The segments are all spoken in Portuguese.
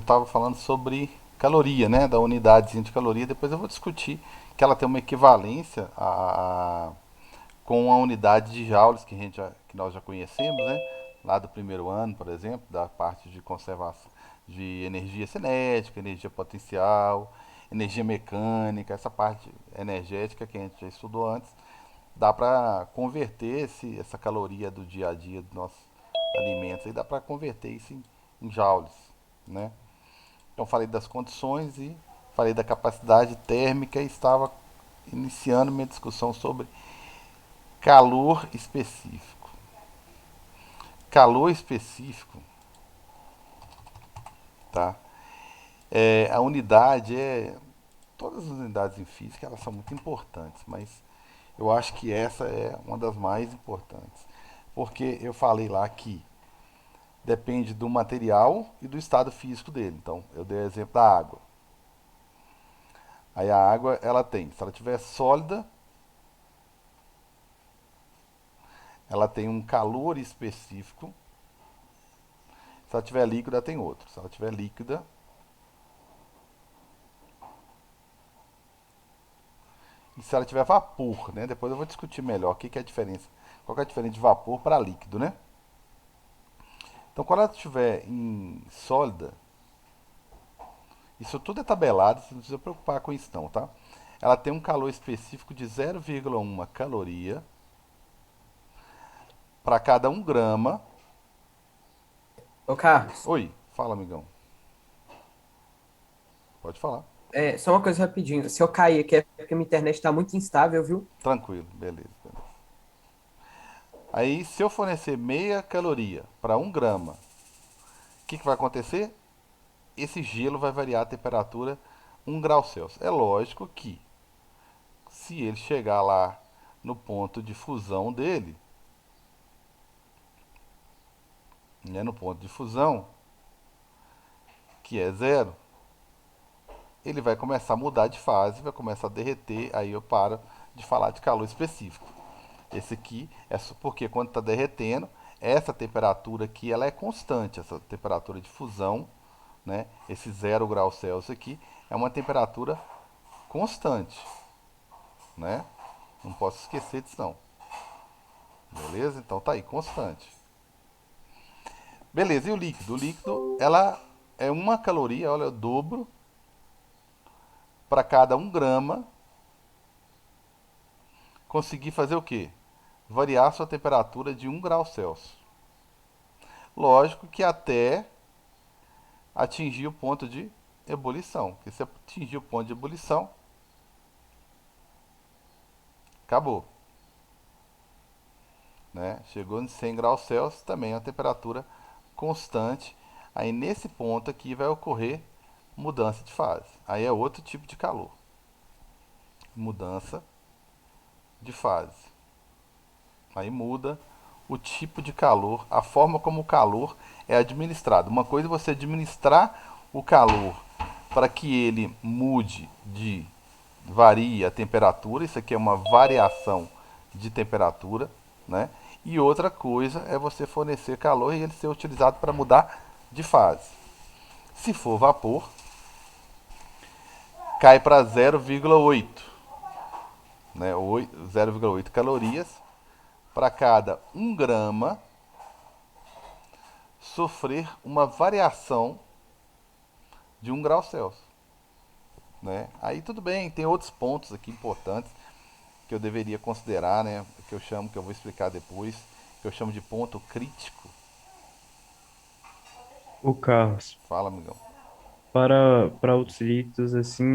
estava falando sobre caloria, né? Da unidade de caloria. Depois eu vou discutir que ela tem uma equivalência com a unidade de joules que nós já conhecemos, né? Lá do primeiro ano, por exemplo, da parte de conservação de energia cinética, energia potencial, energia mecânica, essa parte energética que a gente já estudou antes, dá para converter essa caloria do dia a dia dos nossos alimentos, aí dá para converter isso em joules, né? Então falei das condições e falei da capacidade térmica e estava iniciando minha discussão sobre calor específico. Calor específico, tá? A unidade todas as unidades em física elas são muito importantes, mas eu acho que essa é uma das mais importantes, porque eu falei lá que depende do material e do estado físico dele. Então, eu dei o exemplo da água. Aí a água, ela tem, se ela estiver sólida, ela tem um calor específico. Se ela estiver líquida, tem outro. Se ela estiver líquida, e se ela tiver vapor, né? Depois eu vou discutir melhor o que, que é a diferença. Qual que é a diferença de vapor para líquido, né? Então, quando ela estiver em sólida, isso tudo é tabelado, você não precisa preocupar com isso não, tá? Ela tem um calor específico de 0,1 caloria para cada 1 grama. Ô, Carlos, Oi, fala, amigão. Pode falar. só uma coisa rapidinho. Se eu cair aqui é porque minha internet tá muito instável, viu? Tranquilo, beleza, beleza. Aí, se eu fornecer meia caloria para 1 grama, o que vai acontecer? Esse gelo vai variar a temperatura 1 grau Celsius. É lógico que, se ele chegar lá no ponto de fusão dele, né, no ponto de fusão, que é zero, ele vai começar a mudar de fase, vai começar a derreter, aí eu paro de falar de calor específico. Esse aqui é porque quando está derretendo, essa temperatura aqui ela é constante, essa temperatura de fusão, né? Esse 0 grau Celsius aqui é uma temperatura constante, né? Não posso esquecer disso não. Beleza? Então tá aí, constante. Beleza, e o líquido? O líquido, ela é 1 caloria, olha, o dobro para cada 1 grama conseguir fazer o quê? Variar sua temperatura de 1 grau Celsius. Lógico que até atingir o ponto de ebulição. Porque se atingir o ponto de ebulição, acabou. Né? Chegou em 100 graus Celsius, também é uma temperatura constante. Aí nesse ponto aqui vai ocorrer mudança de fase. Aí é outro tipo de calor. Mudança de fase. Aí muda o tipo de calor, a forma como o calor é administrado. Uma coisa é você administrar o calor para que ele mude de varie a temperatura, isso aqui é uma variação de temperatura, né? E outra coisa é você fornecer calor e ele ser utilizado para mudar de fase. Se for vapor, cai para 0,8, né? 0,8 calorias para cada 1 grama sofrer uma variação de 1 grau Celsius, né? Aí tudo bem, tem outros pontos aqui importantes que eu deveria considerar, né? Que eu vou explicar depois, que eu chamo de ponto crítico. O Carlos, Fala, amigão. para outros líquidos, assim,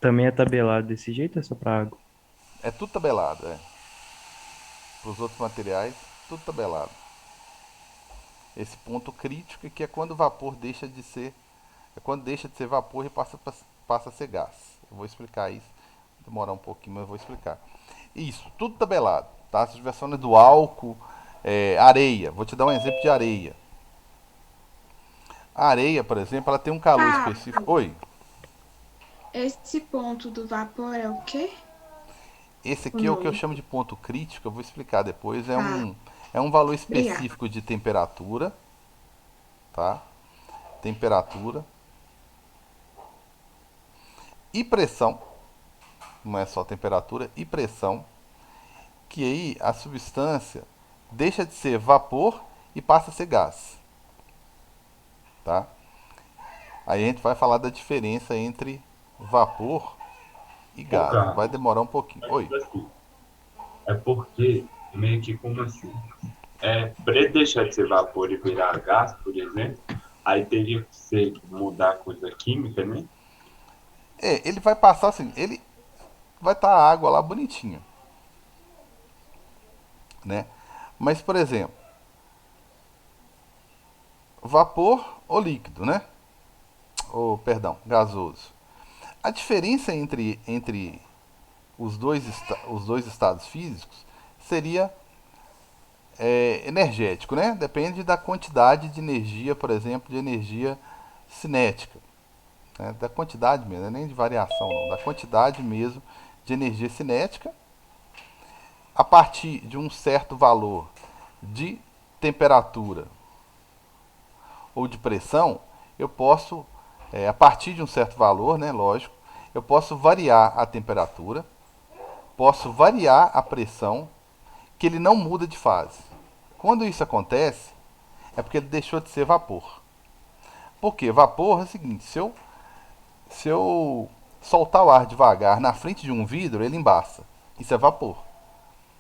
também é tabelado desse jeito, ou é só para água? É tudo tabelado, é. Para os outros materiais, tudo tabelado. Esse ponto crítico é que é quando o vapor deixa de ser, é quando deixa de ser vapor e passa a ser gás. Eu vou explicar isso. Vai demorar um pouquinho, mas eu vou explicar. Isso, tudo tabelado, tá? Se estiver falando do álcool, areia. Vou te dar um exemplo de areia. A areia, por exemplo, ela tem um calor específico. Pablo, Oi, esse ponto do vapor é o quê? esse O aqui é o que eu nome? chamo de ponto crítico, eu vou explicar depois. É Tá, um, é um valor obrigada. específico de temperatura, tá? temperatura e pressão, não é só temperatura e pressão, que aí a substância deixa de ser vapor e passa a ser gás, tá? Aí a gente vai falar da diferença entre vapor e Ô, gás. Vai Carlos, demorar um pouquinho. é Oi. tipo assim, é porque, meio que como assim? Para ele deixar de ser vapor e virar gás, por exemplo, aí teria que ser mudar a coisa química, né? Ele vai passar assim, ele vai estar a água lá bonitinha, né? Mas, por exemplo, vapor ou líquido, né? Ou, perdão, gasoso. A diferença entre os dois estados físicos seria energético, né? Depende da quantidade de energia, por exemplo, de energia cinética, né? Da quantidade mesmo, não é nem de variação, não, da quantidade mesmo de energia cinética a partir de um certo valor de temperatura ou de pressão, eu posso, a partir de um certo valor, né, lógico, eu posso variar a temperatura, posso variar a pressão, que ele não muda de fase. Quando isso acontece, é porque ele deixou de ser vapor. Por quê? Vapor é o seguinte, se eu soltar o ar devagar na frente de um vidro, ele embaça. Isso é vapor.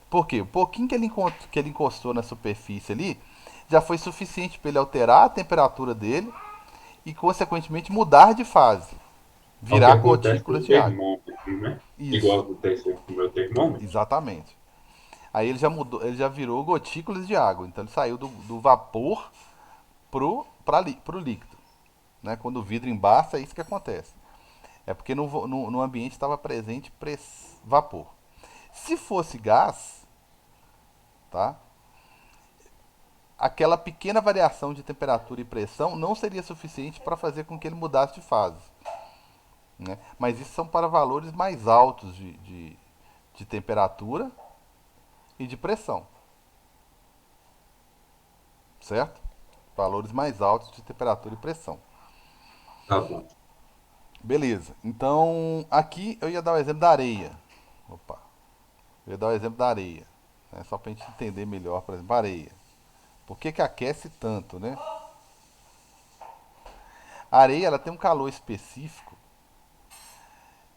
Por quê? O pouquinho que ele encostou na superfície ali já foi suficiente para ele alterar a temperatura dele e, consequentemente, mudar de fase, É o que virar acontece gotículas no de água. termômetro, né? Igual Isso, acontece com o meu termômetro. exatamente. Aí ele já mudou, ele já virou gotículas de água. Então ele saiu do vapor pro líquido. Né? Quando o vidro embaça, é isso que acontece. É porque no ambiente estava presente vapor. Se fosse gás, tá? Aquela pequena variação de temperatura e pressão não seria suficiente para fazer com que ele mudasse de fase. Né? Mas isso são para valores mais altos de temperatura e de pressão. Certo? Valores mais altos de temperatura e pressão. Tá bom. Beleza. Então, aqui eu ia dar o exemplo da areia. Opa. Eu ia dar o exemplo da areia. Né? Só para a gente entender melhor, por exemplo, a areia. Por que aquece tanto, né? A areia ela tem um calor específico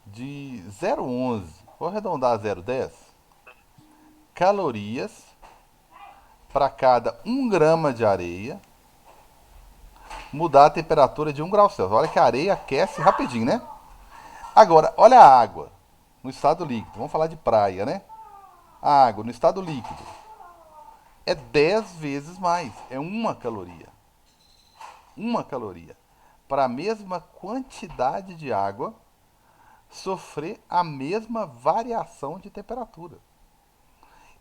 de 0,11, vou arredondar a 0,10 calorias para cada 1 grama de areia mudar a temperatura de 1 grau Celsius. Olha que a areia aquece rapidinho, né? Agora, olha a água no estado líquido. Vamos falar de praia, né? A água no estado líquido é 10 vezes mais. É 1 caloria. 1 caloria. Para a mesma quantidade de água sofrer a mesma variação de temperatura.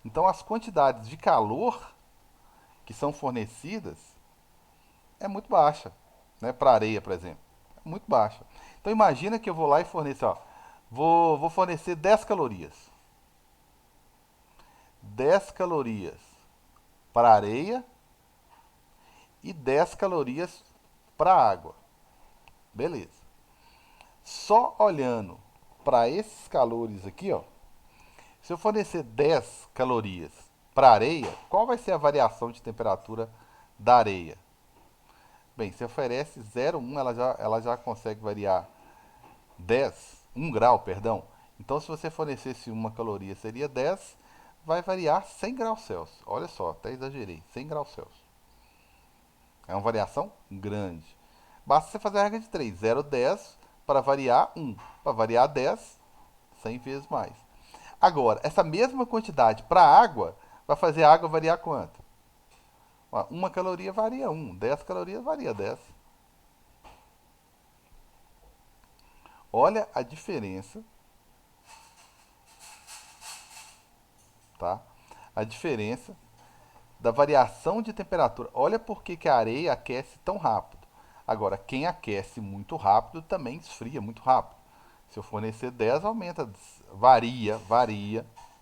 Então, as quantidades de calor que são fornecidas é muito baixa, né? Para areia, por exemplo, é muito baixa. Então, imagina que eu vou lá e forneço, ó, vou fornecer 10 calorias. 10 calorias para areia e 10 calorias para água. Beleza. Só olhando para esses calores aqui, ó, se eu fornecer 10 calorias para areia, qual vai ser a variação de temperatura da areia? Bem, se oferece 0,1, ela já consegue variar 10, 1 grau, perdão. Então, se você fornecesse 1 caloria, seria 10, vai variar 100 graus Celsius. Olha só, até exagerei, 100 graus Celsius. É uma variação grande. Basta você fazer a regra de 3, 0, 10, para variar 1. Para variar 10, 100 vezes mais. Agora, essa mesma quantidade para água vai fazer a água variar quanto? 1 caloria varia 1, 10 calorias varia 10. Olha a diferença, tá? A diferença da variação de temperatura. Olha por que a areia aquece tão rápido. Agora, quem aquece muito rápido também esfria muito rápido. Se eu fornecer 10, aumenta, varia,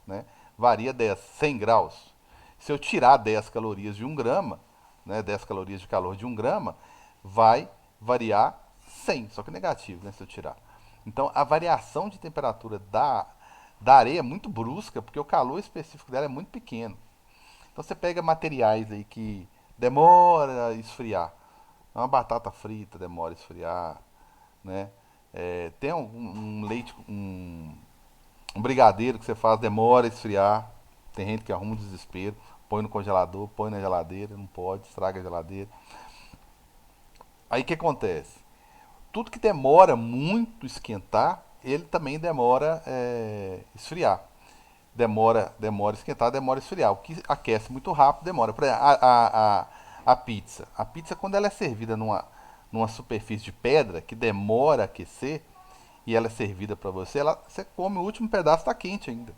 né? Varia 10, 100 graus. Se eu tirar 10 calorias de 1 grama, né, 10 calorias de calor de 1 grama, vai variar 100, só que negativo, né, se eu tirar. Então a variação de temperatura da areia é muito brusca, porque o calor específico dela é muito pequeno. Então você pega materiais aí que demora a esfriar. Uma batata frita demora a esfriar, né? Tem um leite, um brigadeiro que você faz, demora a esfriar. Tem gente que arruma um desespero, põe no congelador, põe na geladeira, não pode, estraga a geladeira. Aí o que acontece? Tudo que demora muito esquentar, ele também demora esfriar. Demora esquentar, demora esfriar. O que aquece muito rápido demora. Por exemplo, a pizza. A pizza, quando ela é servida numa superfície de pedra, que demora a aquecer, e ela é servida para você, você come o último pedaço, tá quente ainda.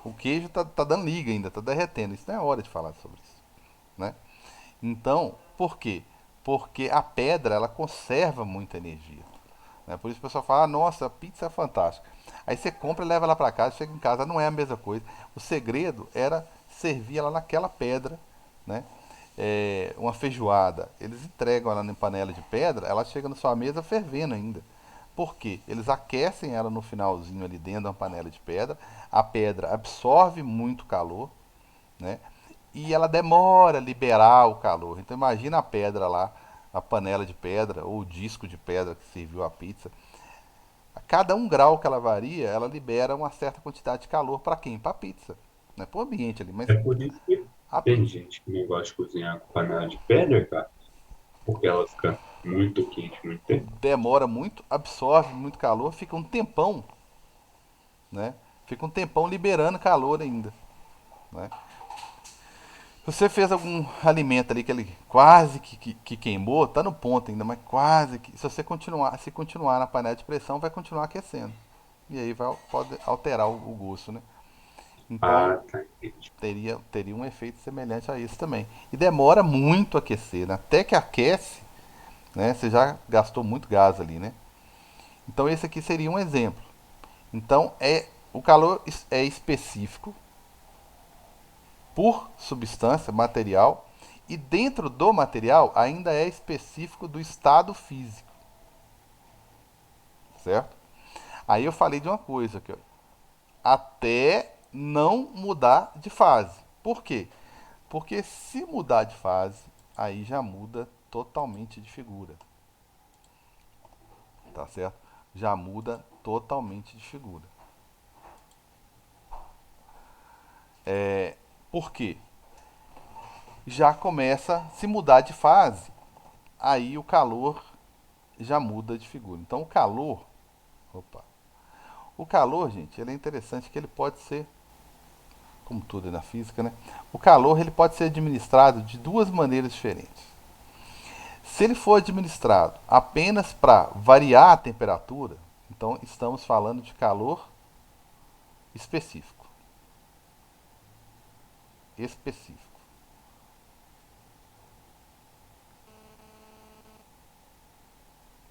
O queijo tá dando liga ainda, tá derretendo. Isso não é hora de falar sobre isso, né? Então, por quê? Porque a pedra, ela conserva muita energia, né? Por isso o pessoal fala, ah, nossa, a pizza é fantástica. Aí você compra e leva lá para casa, chega em casa, não é a mesma coisa. O segredo era servir ela naquela pedra, né? Uma feijoada, eles entregam ela em panela de pedra, ela chega na sua mesa fervendo ainda. Por quê? Eles aquecem ela no finalzinho ali dentro da panela de pedra, a pedra absorve muito calor, né? E ela demora a liberar o calor. Então imagina a pedra lá, a panela de pedra ou o disco de pedra que serviu a pizza. A cada 1 grau que ela varia, ela libera uma certa quantidade de calor para quem? Para a pizza, né? Para o ambiente ali, mas É por isso que a tem pizza gente que não gosta de cozinhar com panela de pedra, cara, porque ela fica muito quente muito tempo. demora muito, absorve muito calor, fica um tempão, né? Fica um tempão liberando calor ainda, né? Se você fez algum alimento ali que ele quase que queimou, tá no ponto ainda, mas quase que. Se você continuar na panela de pressão, vai continuar aquecendo. E aí pode alterar o gosto, né? Então Ah, tá, entendi. teria um efeito semelhante a isso também. E demora muito a aquecer, né? Até que aquece, né? Você já gastou muito gás ali, né? Então esse aqui seria um exemplo. Então o calor é específico por substância, material, e dentro do material ainda é específico do estado físico, certo? Aí eu falei de uma coisa aqui, ó, até não mudar de fase. Por quê? Porque se mudar de fase, aí já muda totalmente de figura, tá certo? Já muda totalmente de figura. Por quê? Já começa, se mudar de fase, aí o calor já muda de figura. Então opa, o calor, gente, ele é interessante que ele pode ser, como tudo é na física, né? O calor ele pode ser administrado de 2 maneiras diferentes. Se ele for administrado apenas para variar a temperatura, então estamos falando de calor específico. Específico,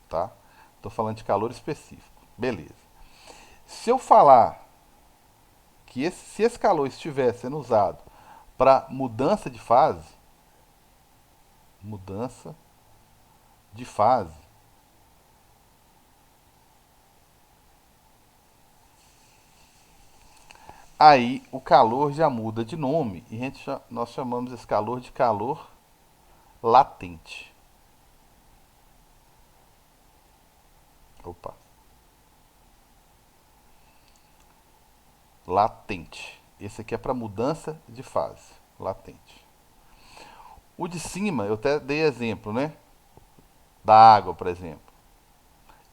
tá? Estou falando de calor específico. Beleza. Se eu falar que se esse calor estiver sendo usado para mudança de fase, aí o calor já muda de nome e nós chamamos esse calor de calor latente. Opa, latente. Esse aqui é para mudança de fase, latente. O de cima, eu até dei exemplo, né? Da água, por exemplo.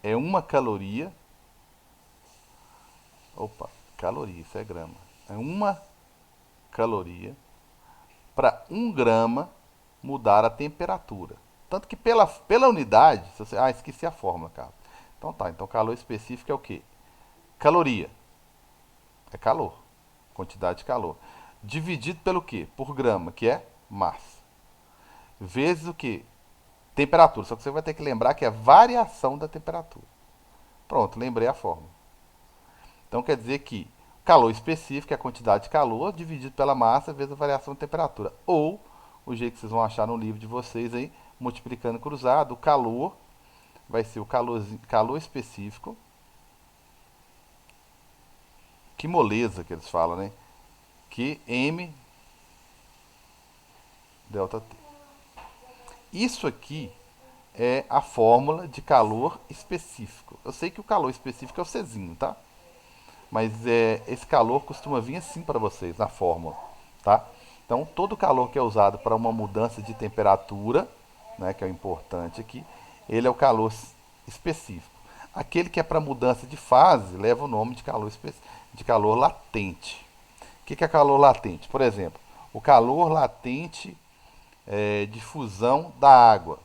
É 1 caloria. Opa, caloria, isso é grama. É 1 caloria para 1 grama mudar a temperatura. Tanto que pela unidade, se você, esqueci a fórmula, cara. Então tá, então calor específico é o quê? Caloria. É calor. Quantidade de calor. Dividido pelo quê? Por grama, que é massa. Vezes o quê? Temperatura. Só que você vai ter que lembrar que é variação da temperatura. Pronto, lembrei a fórmula. Então quer dizer que calor específico é a quantidade de calor dividido pela massa vezes a variação de temperatura. Ou, o jeito que vocês vão achar no livro de vocês aí, multiplicando cruzado, o calor vai ser o calor específico. Que moleza que eles falam, né? QM delta T. Isso aqui é a fórmula de calor específico. Eu sei que o calor específico é o Czinho, tá? Mas esse calor costuma vir assim para vocês na fórmula, tá? Então, todo calor que é usado para uma mudança de temperatura, né, que é o importante aqui, ele é o calor específico. Aquele que é para mudança de fase leva o nome de calor latente. O que é calor latente? Por exemplo, o calor latente de fusão da água.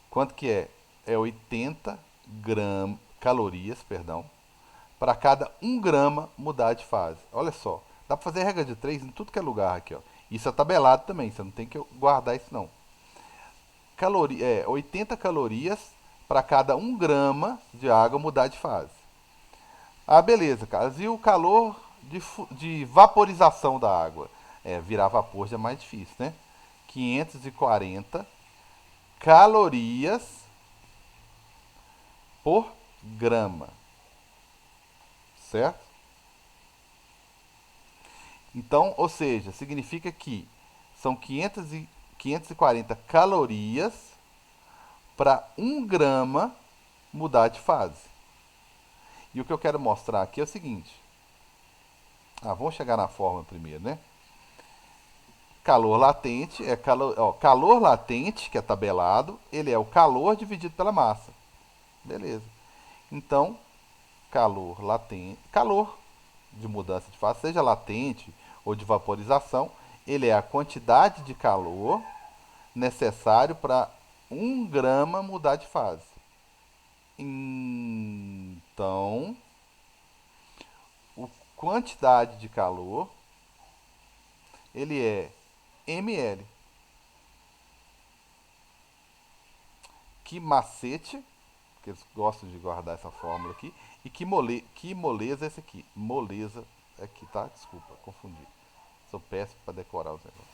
Quanto que é? É 80 calorias, perdão, para cada 1 grama mudar de fase. Olha só, dá para fazer regra de 3 em tudo que é lugar aqui, ó. Isso é tabelado também, você não tem que guardar isso não. 80 calorias para cada 1 grama de água mudar de fase. Ah, beleza, cara. E o calor de vaporização da água? Virar vapor já é mais difícil, né? 540 calorias por grama, certo? Então, ou seja, significa que são 540 calorias para 1 grama mudar de fase. E o que eu quero mostrar aqui é o seguinte. Vamos chegar na forma primeiro, né? Calor latente é calor latente, que é tabelado, ele é o calor dividido pela massa. Beleza. Então, calor latente, calor de mudança de fase, seja latente ou de vaporização, ele é a quantidade de calor necessário para 1 grama mudar de fase. Então, a quantidade de calor, ele é ml. Que macete, que eles gostam de guardar essa fórmula aqui, e que moleza é esse aqui. Moleza aqui, tá? Desculpa, confundi. Sou péssimo para decorar os negócios.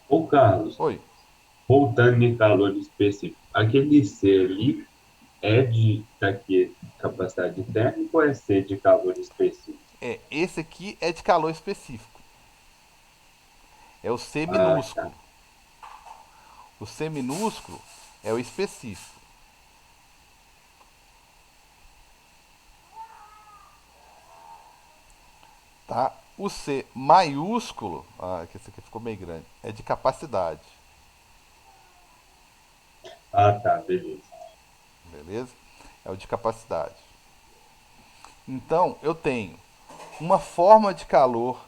Ô, Carlos, Oi. voltando em calor específico, aquele C ali é de daqui, capacidade térmica ou é C de calor específico? Esse aqui é de calor específico. É o C Ah, tá. minúsculo. O C minúsculo é o específico. Tá? O C maiúsculo, que esse aqui ficou meio grande, é de capacidade. Ah, tá, beleza. Beleza? É o de capacidade. Então, eu tenho uma forma de calor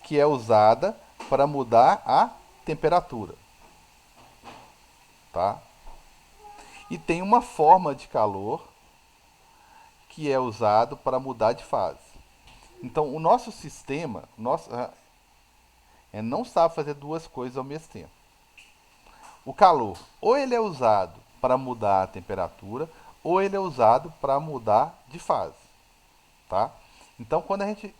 que é usada para mudar a temperatura, tá? E tem uma forma de calor que é usado para mudar de fase. Então, o nosso sistema não sabe fazer duas coisas ao mesmo tempo. O calor, ou ele é usado para mudar a temperatura, ou ele é usado para mudar de fase, tá? Então, quando a gente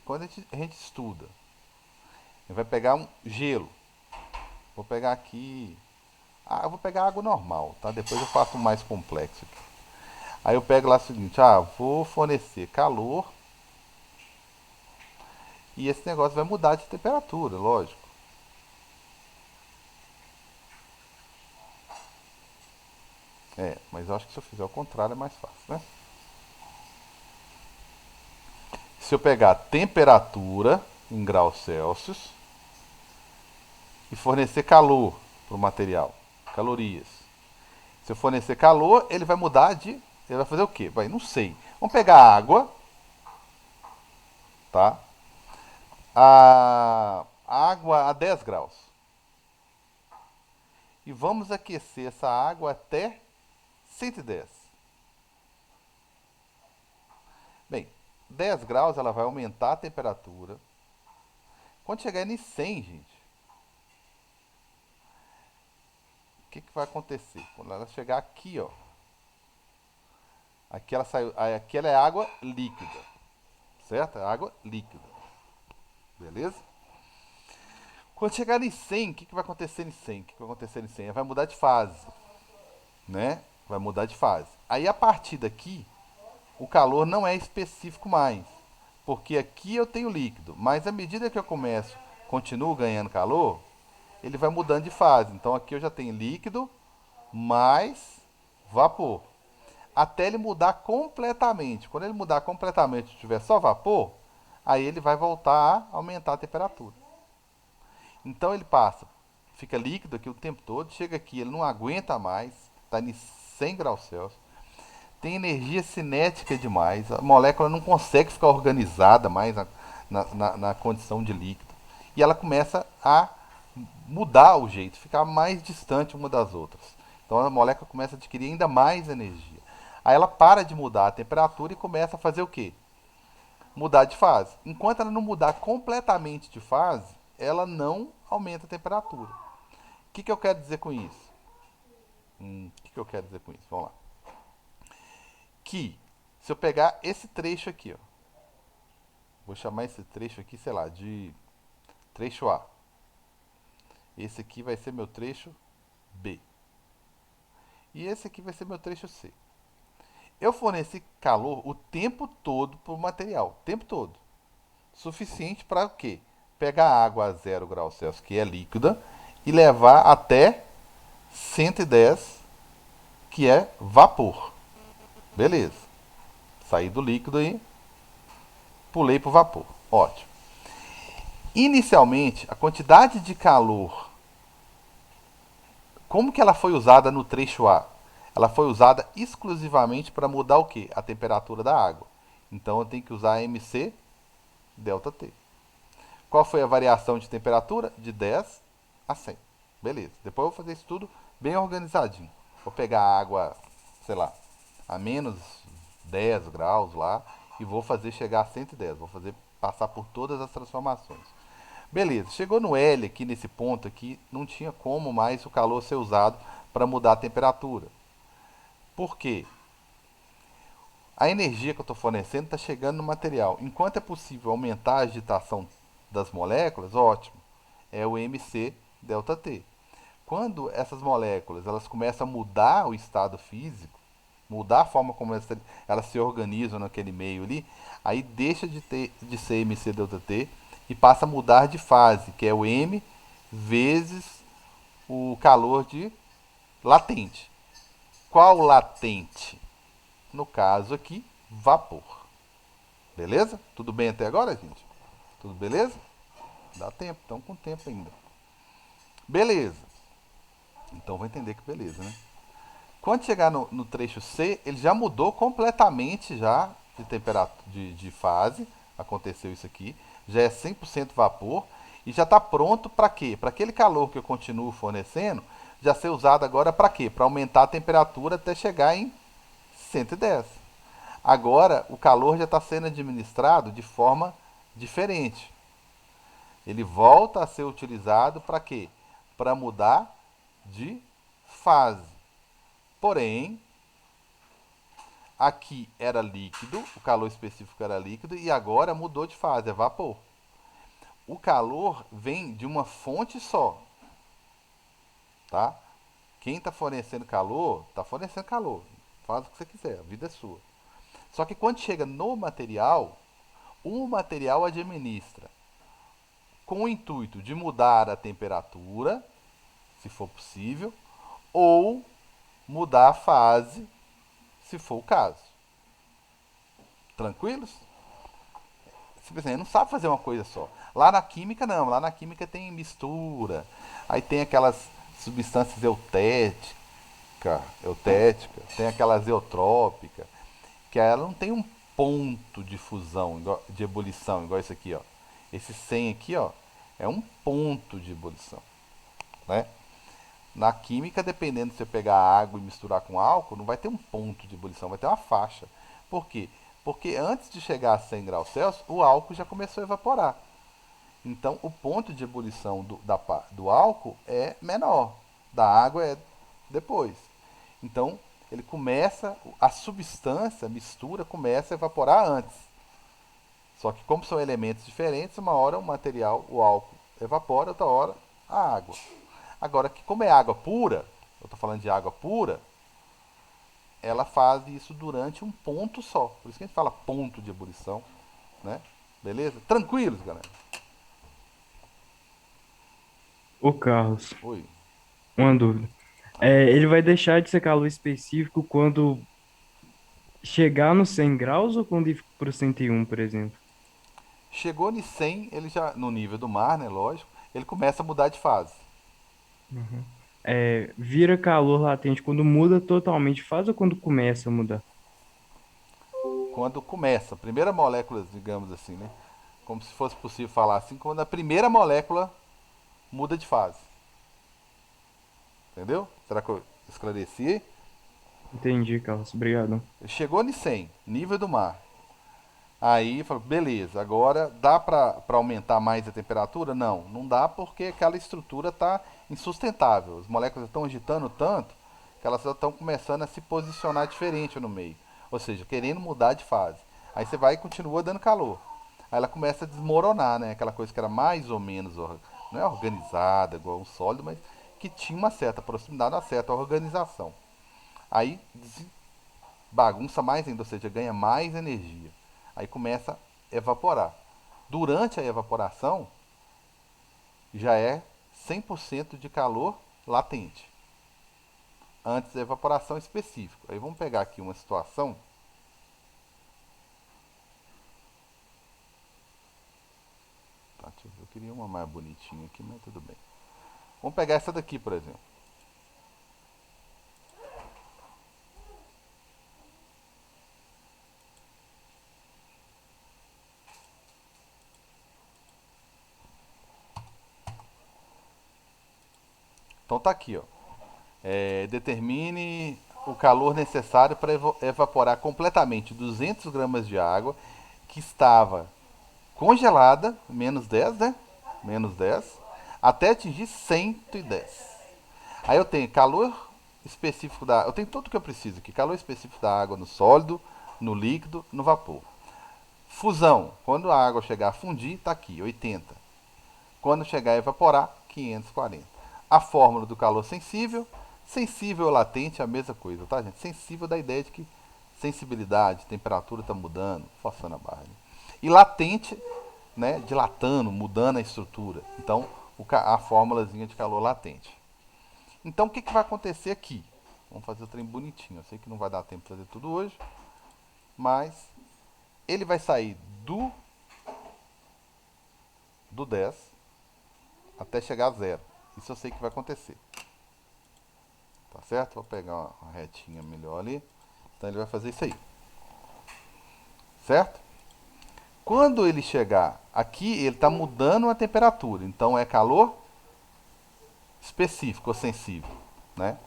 estuda, a gente vai pegar um gelo. Vou pegar aqui. Eu vou pegar água normal, tá? Depois eu faço um mais complexo aqui. Aí eu pego lá o seguinte, vou fornecer calor e esse negócio vai mudar de temperatura, lógico. Mas eu acho que se eu fizer o contrário é mais fácil, né? Se eu pegar temperatura em graus Celsius e fornecer calor para o material, calorias. Se eu fornecer calor, ele vai mudar de. Ele vai fazer o quê? Não sei. Vamos pegar água, tá? A água a 10 graus. E vamos aquecer essa água até 110. Bem, 10 graus ela vai aumentar a temperatura. Quando chegar em 100, gente, o que vai acontecer? Quando ela chegar aqui, ó. Aqui ela saiu. Aqui ela é água líquida. Certo? É água líquida. Beleza? Quando chegar em 100, o que vai acontecer em 100? O que vai acontecer em 100? Vai mudar de fase, né? Vai mudar de fase. Aí a partir daqui, o calor não é específico mais, porque aqui eu tenho líquido, mas à medida que eu continuo ganhando calor, ele vai mudando de fase. Então aqui eu já tenho líquido mais vapor, até ele mudar completamente. Quando ele mudar completamente e tiver só vapor, aí ele vai voltar a aumentar a temperatura. Então ele passa, fica líquido aqui o tempo todo, chega aqui, ele não aguenta mais, está em 100 graus Celsius, tem energia cinética demais, a molécula não consegue ficar organizada mais na condição de líquido. E ela começa a mudar o jeito, ficar mais distante uma das outras. Então a molécula começa a adquirir ainda mais energia. Aí ela para de mudar a temperatura e começa a fazer o quê? Mudar de fase. Enquanto ela não mudar completamente de fase, ela não aumenta a temperatura. O que eu quero dizer com isso? Que eu quero dizer com isso? Vamos lá. Que se eu pegar esse trecho aqui, ó, vou chamar esse trecho aqui, sei lá, de trecho A. Esse aqui vai ser meu trecho B. E esse aqui vai ser meu trecho C. Eu forneci calor o tempo todo para o material, o tempo todo. Suficiente para o quê? Pegar a água a 0 graus Celsius, que é líquida, e levar até 110, que é vapor. Beleza. Saí do líquido e pulei para o vapor. Ótimo. Inicialmente, a quantidade de calor, como que ela foi usada no trecho A? Ela foi usada exclusivamente para mudar o quê? A temperatura da água. Então eu tenho que usar MC ΔT. Qual foi a variação de temperatura? De 10 a 100. Beleza. Depois eu vou fazer isso tudo bem organizadinho. Vou pegar a água, sei lá, a menos 10 graus lá e vou fazer chegar a 110. Vou fazer passar por todas as transformações. Beleza. Chegou no L aqui nesse ponto aqui, não tinha como mais o calor ser usado para mudar a temperatura. Por quê? A energia que eu estou fornecendo está chegando no material. Enquanto é possível aumentar a agitação das moléculas, ótimo. É o MC ΔT. Quando essas moléculas elas começam a mudar o estado físico, mudar a forma como elas se organizam naquele meio ali, aí deixa de ser MC ΔT e passa a mudar de fase, que é o M vezes o calor de latente. Qual latente? No caso aqui, vapor. Beleza? Tudo bem até agora, gente? Tudo beleza? Dá tempo, estamos com tempo ainda. Beleza. Então vou entender que beleza, né? Quando chegar no trecho C, ele já mudou completamente já de temperatura, de fase. Aconteceu isso aqui. Já é 100% vapor. E já está pronto para quê? Para aquele calor que eu continuo fornecendo, já ser usado agora para quê? Para aumentar a temperatura até chegar em 110. Agora, o calor já está sendo administrado de forma diferente. Ele volta a ser utilizado para quê? Para mudar de fase. Porém, aqui era líquido, o calor específico era líquido, e agora mudou de fase, é vapor. O calor vem de uma fonte só. Tá? Quem está fornecendo calor, está fornecendo calor. Faz o que você quiser, a vida é sua. Só que quando chega no material, o material administra com o intuito de mudar a temperatura, se for possível, ou mudar a fase, se for o caso. Tranquilos? Você não sabe fazer uma coisa só. Lá na química não, lá na química tem mistura, aí tem aquelas substâncias eutéticas, tem aquelas eutrópicas, que ela não tem um ponto de fusão, de ebulição, igual esse aqui, ó. Esse 100 aqui, ó, é um ponto de ebulição, né? Na química, dependendo se você pegar água e misturar com álcool, não vai ter um ponto de ebulição, vai ter uma faixa. Por quê? Porque antes de chegar a 100 graus Celsius, o álcool já começou a evaporar. Então, o ponto de ebulição do álcool é menor, da água é depois. Então, ele começa, a substância, a mistura, começa a evaporar antes. Só que como são elementos diferentes, uma hora o material, o álcool, evapora, outra hora a água. Agora, que como é água pura, eu estou falando de água pura, ela faz isso durante um ponto só. Por isso que a gente fala ponto de ebulição, né? Beleza? Tranquilos, galera? Ô, Carlos, Oi. uma dúvida. Ele vai deixar de ser calor específico quando chegar nos 100 graus ou quando ir para o 101, por exemplo? Chegou em 100, ele já, no nível do mar, né? Lógico, ele começa a mudar de fase. Uhum. Vira calor latente quando muda totalmente de fase ou quando começa a mudar? Quando começa, a primeira molécula, digamos assim, né? Como se fosse possível falar assim, quando a primeira molécula muda de fase. Entendeu? Será que eu esclareci? Entendi, Carlos. Obrigado. Chegou em 100, nível do mar. Aí falou, beleza, agora dá para aumentar mais a temperatura? Não, não dá porque aquela estrutura está insustentável. As moléculas estão agitando tanto que elas estão começando a se posicionar diferente no meio. Ou seja, querendo mudar de fase. Aí você vai e continua dando calor. Aí ela começa a desmoronar, né? Aquela coisa que era mais ou menos, não é organizada, igual um sólido, mas que tinha uma certa proximidade, uma certa organização. Aí bagunça mais ainda, ou seja, ganha mais energia. Aí começa a evaporar. Durante a evaporação, já é 100% de calor latente. Antes da evaporação específico. Aí vamos pegar aqui uma situação. Tá, deixa eu ver, eu queria uma mais bonitinha aqui, mas tudo bem. Vamos pegar essa daqui, por exemplo. Então tá aqui, ó. Determine o calor necessário para evaporar completamente 200 gramas de água que estava congelada, menos 10, né? Menos 10, até atingir 110. Aí eu tenho calor específico da. Eu tenho tudo que eu preciso aqui: calor específico da água no sólido, no líquido, no vapor. Fusão: quando a água chegar a fundir, está aqui: 80. Quando chegar a evaporar, 540. A fórmula do calor sensível: sensível ou latente é a mesma coisa, tá, gente? Sensível dá a ideia de que sensibilidade, temperatura está mudando, forçando a barra. Né? E latente, né, dilatando, mudando a estrutura. Então, a fórmulazinha de calor latente. Então, o que, que vai acontecer aqui? Vamos fazer o trem bonitinho. Eu sei que não vai dar tempo de fazer tudo hoje, mas ele vai sair do 10 até chegar a zero. Isso eu sei que vai acontecer. Tá certo? Vou pegar uma retinha melhor ali. Então ele vai fazer isso aí. Certo? Quando ele chegar aqui, ele está mudando a temperatura. Então é calor específico ou sensível. Né?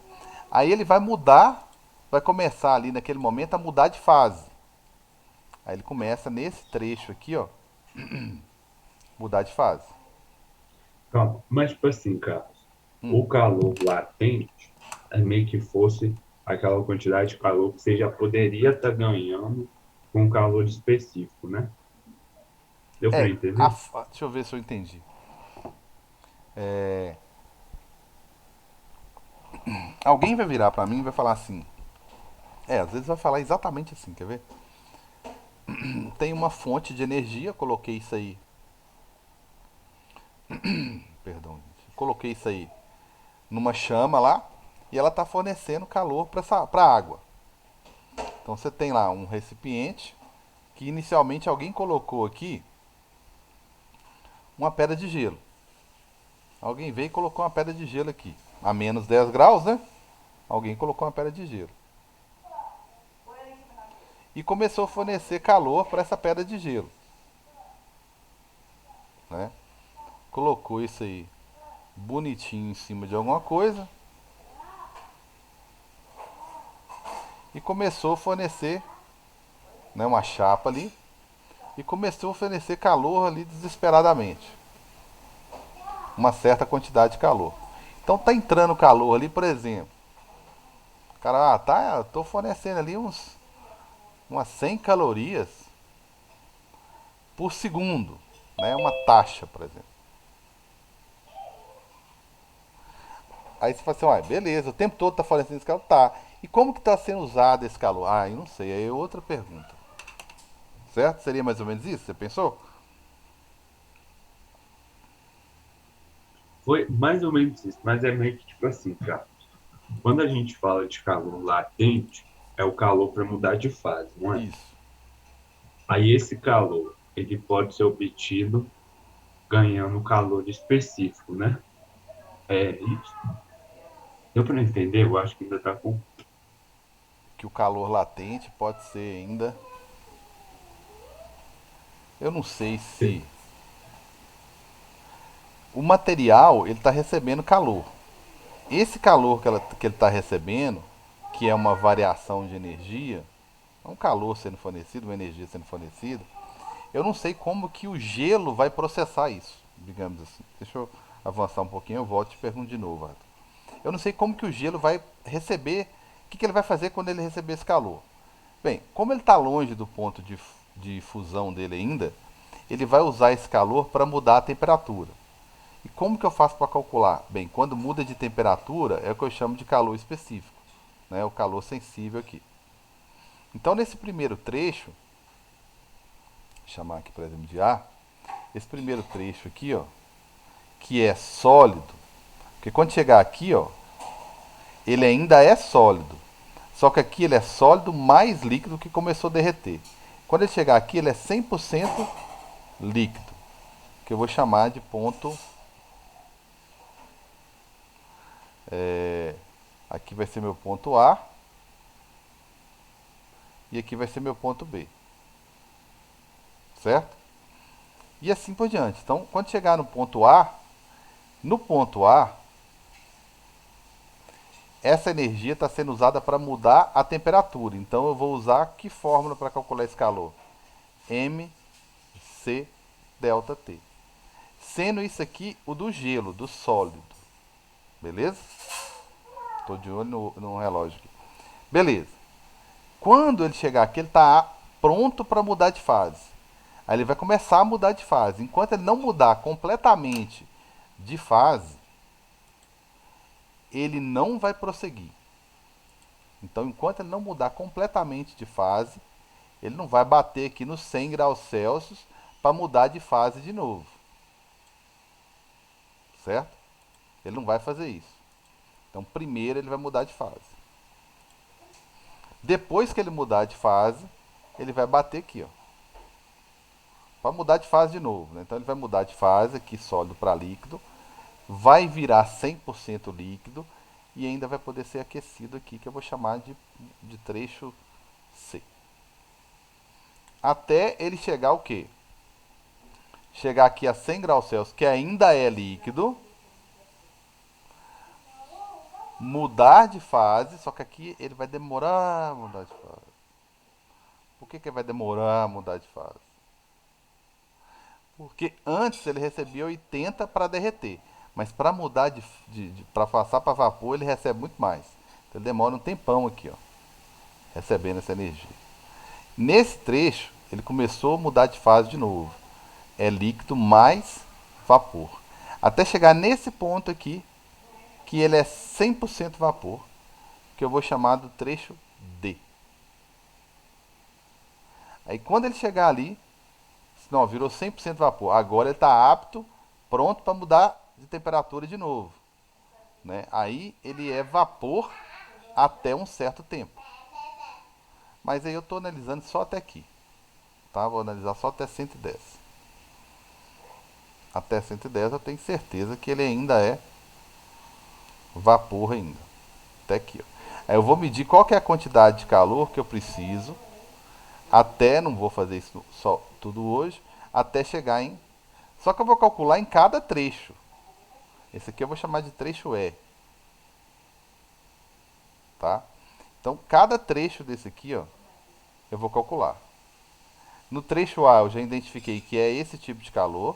Aí ele vai mudar, vai começar ali naquele momento a mudar de fase. Aí ele começa nesse trecho aqui, ó, mudar de fase. Calma, mas tipo assim, Carlos, Hum. o calor latente é meio que fosse aquela quantidade de calor que você já poderia estar ganhando com um calor específico, né? Deu para É, entender? deixa eu ver se eu entendi. É, alguém vai virar pra mim e vai falar assim. Às vezes vai falar exatamente assim, quer ver? Tem uma fonte de energia, coloquei isso aí. Perdão, gente. Coloquei isso aí numa chama lá e ela está fornecendo calor para a água. Então você tem lá um recipiente que inicialmente alguém colocou aqui uma pedra de gelo. Alguém veio e colocou uma pedra de gelo aqui. A menos 10 graus, né? Alguém colocou uma pedra de gelo. E começou a fornecer calor para essa pedra de gelo. Né? Colocou isso aí bonitinho em cima de alguma coisa. E começou a fornecer, né, uma chapa ali. E começou a fornecer calor ali desesperadamente. Uma certa quantidade de calor. Então tá entrando calor ali, por exemplo. O cara, eu tô fornecendo ali umas 100 calorias por segundo, né? Uma taxa, por exemplo. Aí você fala assim, uai, beleza, o tempo todo tá fornecendo esse calor? Tá. E como que está sendo usado esse calor? Ah, eu não sei, aí é outra pergunta. Certo? Seria mais ou menos isso? Você pensou? Foi mais ou menos isso, mas é meio que tipo assim, cara. Quando a gente fala de calor latente, é o calor para mudar de fase, não é? Isso. Aí esse calor, ele pode ser obtido ganhando calor específico, né? É isso. Deu para entender? Eu acho que ainda tá com. Que o calor latente pode ser ainda. Eu não sei se. O material ele está recebendo calor. Esse calor que ele está recebendo, que é uma variação de energia, é um calor sendo fornecido, uma energia sendo fornecida, eu não sei como que o gelo vai processar isso, digamos assim. Deixa eu avançar um pouquinho, eu volto e te pergunto de novo, Arthur. Eu não sei como que o gelo vai receber, o que, que ele vai fazer quando ele receber esse calor. Bem, como ele está longe do ponto de fusão dele ainda, ele vai usar esse calor para mudar a temperatura. E como que eu faço para calcular? Bem, quando muda de temperatura é o que eu chamo de calor específico, né? O calor sensível aqui. Então nesse primeiro trecho, vou chamar aqui por exemplo de A, esse primeiro trecho aqui, ó, que é sólido, porque quando chegar aqui, ó, ele ainda é sólido. Só que aqui ele é sólido mais líquido que começou a derreter. Quando ele chegar aqui, ele é 100% líquido, que eu vou chamar de ponto. Aqui vai ser meu ponto A e aqui vai ser meu ponto B, certo? E assim por diante. Então, quando chegar no ponto A, essa energia está sendo usada para mudar a temperatura. Então, eu vou usar que fórmula para calcular esse calor? mc delta T. Sendo isso aqui o do gelo, do sólido. Beleza? Estou de olho no relógio aqui. Beleza. Quando ele chegar aqui, ele está pronto para mudar de fase. Aí ele vai começar a mudar de fase. Enquanto ele não mudar completamente de fase, ele não vai prosseguir. Então, enquanto ele não mudar completamente de fase, ele não vai bater aqui nos 100 graus Celsius para mudar de fase de novo. Certo? Ele não vai fazer isso. Então, primeiro ele vai mudar de fase. Depois que ele mudar de fase, ele vai bater aqui, ó, para mudar de fase de novo. Né? Então, ele vai mudar de fase aqui, sólido para líquido, vai virar 100% líquido e ainda vai poder ser aquecido aqui, que eu vou chamar de trecho C. Até ele chegar o quê? Chegar aqui a 100 graus Celsius, que ainda é líquido, mudar de fase, só que aqui ele vai demorar a mudar de fase. Por que ele vai demorar a mudar de fase? Porque antes ele recebia 80 para derreter, mas para mudar para passar para vapor ele recebe muito mais. Então ele demora um tempão aqui, ó, recebendo essa energia. Nesse trecho ele começou a mudar de fase de novo. É líquido mais vapor. Até chegar nesse ponto aqui, que ele é 100% vapor, que eu vou chamar do trecho D. Aí quando ele chegar ali, não, virou 100% vapor. Agora ele está apto, pronto para mudar de temperatura de novo. Né? Aí ele é vapor até um certo tempo. Mas aí eu estou analisando só até aqui. Tá? Vou analisar só até 110. Até 110 eu tenho certeza que ele ainda é vapor ainda. Até aqui. Ó. Aí eu vou medir qual que é a quantidade de calor que eu preciso até, não vou fazer isso só tudo hoje, até chegar em. Só que eu vou calcular em cada trecho. Esse aqui eu vou chamar de trecho E. Tá? Então, cada trecho desse aqui, ó, eu vou calcular. No trecho A, eu já identifiquei que é esse tipo de calor.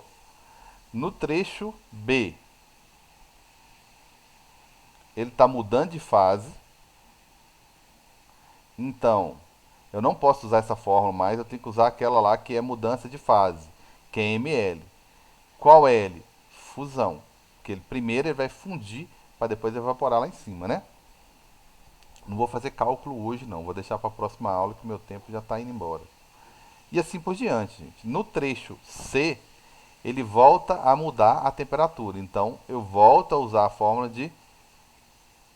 No trecho B, ele está mudando de fase. Então, eu não posso usar essa fórmula mais, eu tenho que usar aquela lá que é mudança de fase, que é ml. Qual L? Fusão. Porque primeiro ele vai fundir para depois evaporar lá em cima, né? Não vou fazer cálculo hoje não, vou deixar para a próxima aula que o meu tempo já está indo embora. E assim por diante, gente. No trecho C, ele volta a mudar a temperatura. Então, eu volto a usar a fórmula de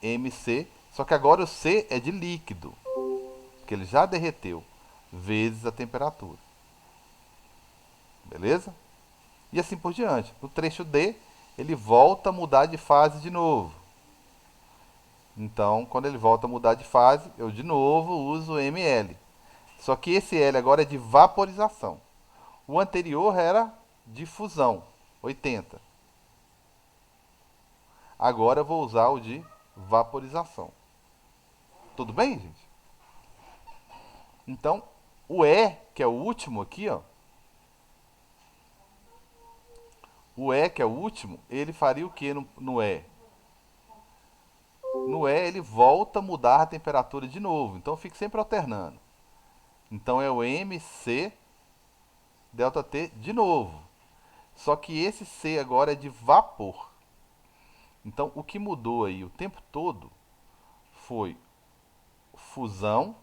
MC, só que agora o C é de líquido, porque ele já derreteu, vezes a temperatura. Beleza? E assim por diante. No trecho D, ele volta a mudar de fase de novo. Então, quando ele volta a mudar de fase, eu de novo uso ml. Só que esse L agora é de vaporização. O anterior era de fusão, 80. Agora eu vou usar o de vaporização. Tudo bem, gente? Então, o E, que é o último aqui, ó. O E, que é o último, ele faria o que no E? No E, ele volta a mudar a temperatura de novo. Então, eu fico sempre alternando. Então, é o MC delta T de novo. Só que esse C agora é de vapor. Então, o que mudou aí o tempo todo foi fusão,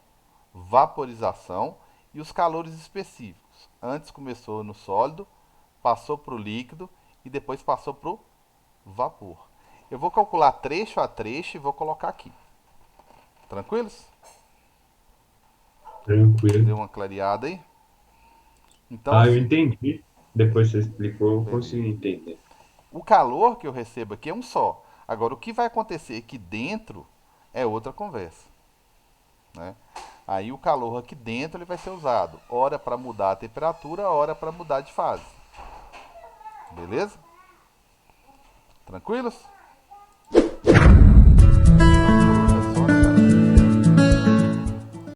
vaporização e os calores específicos. Antes começou no sólido, passou para o líquido e depois passou para o vapor. Eu vou calcular trecho a trecho e vou colocar aqui. Tranquilos? Tranquilo. Deu uma clareada aí? Então, Ah, eu assim, entendi. Depois você explicou, eu beleza. consegui entender. O calor que eu recebo aqui é um só. Agora, o que vai acontecer aqui dentro é outra conversa, né? Aí o calor aqui dentro ele vai ser usado, hora para mudar a temperatura, hora para mudar de fase. Beleza? Tranquilos?